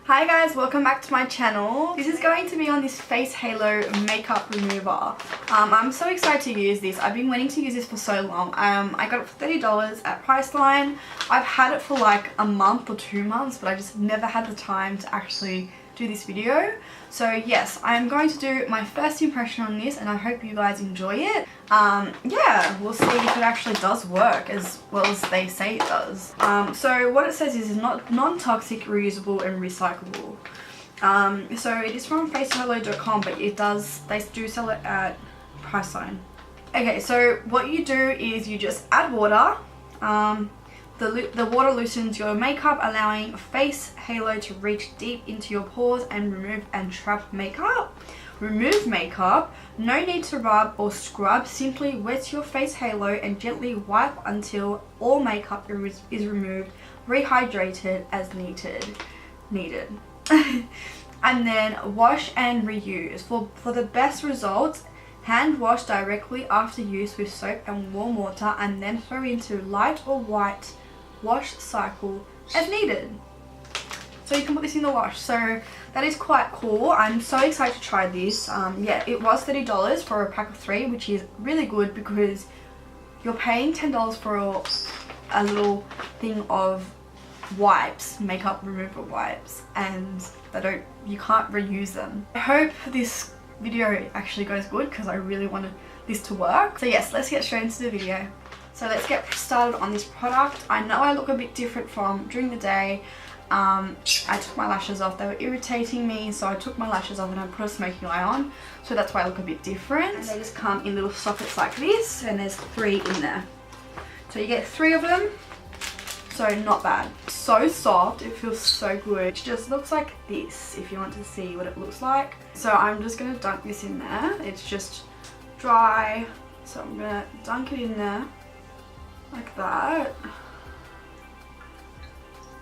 Hi guys, welcome back to my channel. This is going to be on this face halo makeup remover. I'm so excited to use this. I've been wanting to use this for so long. I got it for $30 at Priceline. I've had it for like a month or 2 months, but I just never had the time to actually do this video. So yes, I am going to do my first impression on this and I hope you guys enjoy it. Yeah, we'll see if it actually does work as well as they say it does. So what it says is not non-toxic, reusable and recyclable. So it is from facehalo.com, but they do sell it at Priceline. Okay, so what you do is you just add water. The water loosens your makeup, allowing face halo to reach deep into your pores and remove and trap makeup. Remove makeup. No need to rub or scrub. Simply wet your face halo and gently wipe until all makeup is removed, rehydrated as needed. And then wash and reuse. For the best results, hand wash directly after use with soap and warm water and then throw into light or white wash cycle as needed. So you can put this in the wash. So that is quite cool. I'm so excited to try this. Yeah, it was $30 for a pack of 3, which is really good because you're paying $10 for a little thing of wipes, makeup remover wipes, and you can't reuse them. I hope this video actually goes good because I really wanted this to work. So yes, let's get straight into the video. So let's get started on this product. I know I look a bit different from during the day. I took my lashes off. They were irritating me, so I took my lashes off and I put a smoking eye on. So that's why I look a bit different. And they just come in little sockets like this, and there's 3 in there. So you get 3 of them. So not bad. So soft, it feels so good. It just looks like this if you want to see what it looks like. So I'm just gonna dunk this in there. It's just dry, so I'm gonna dunk it in there like that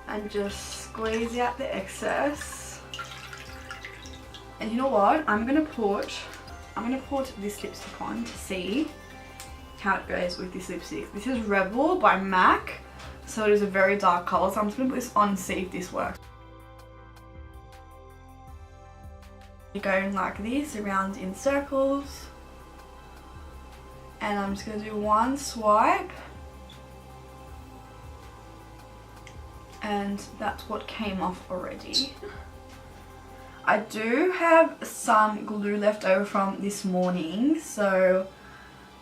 and just squeeze out the excess. And you know what, I'm gonna put this lipstick on to see how it goes with this lipstick. This is Rebel by MAC, so it is a very dark color, so I'm just gonna put this on and see if this works. You're going like this around in circles, and I'm just gonna do one swipe. And that's what came off already. I do have some glue left over from this morning, so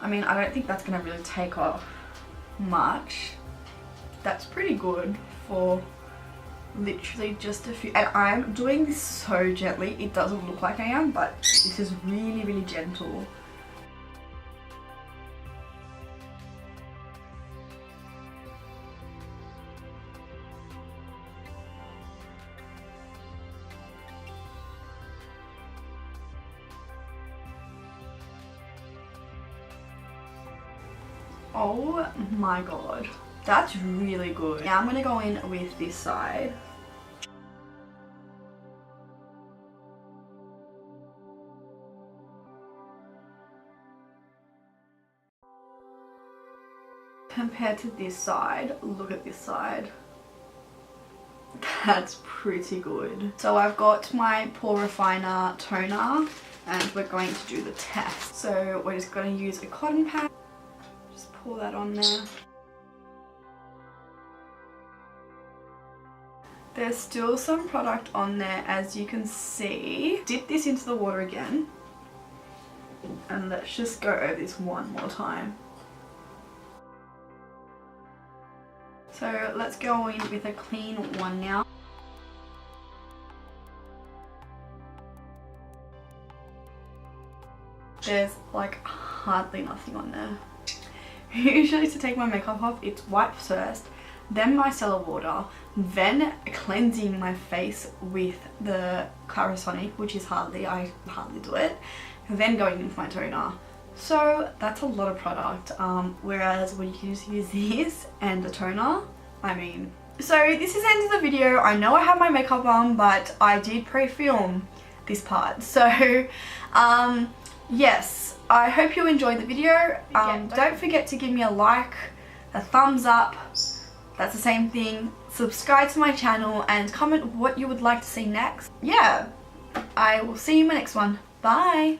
I mean, I don't think that's gonna really take off much. That's pretty good for literally just a few, and I'm doing this so gently. It doesn't look like I am, but this is really, really gentle. Oh my god, that's really good. Now I'm gonna go in with this side. Compared to this side, look at this side. That's pretty good. So I've got my pore refiner toner and we're going to do the test. So we're just going to use a cotton pad. Pour that on there. There's still some product on there, as you can see. Dip this into the water again, and let's just go over this one more time. So let's go in with a clean one now. There's like hardly nothing on there. Usually to take my makeup off, it's wipe first, then micellar water, then cleansing my face with the Clarisonic, which is I hardly do it, then going in with my toner. So that's a lot of product, whereas when you can just use this and the toner, I mean. So this is the end of the video. I know I have my makeup on, but I did pre-film this part. So yes. I hope you enjoyed the video. Don't forget to give me a like, a thumbs up, that's the same thing, subscribe to my channel and comment what you would like to see next. Yeah, I will see you in my next one. Bye!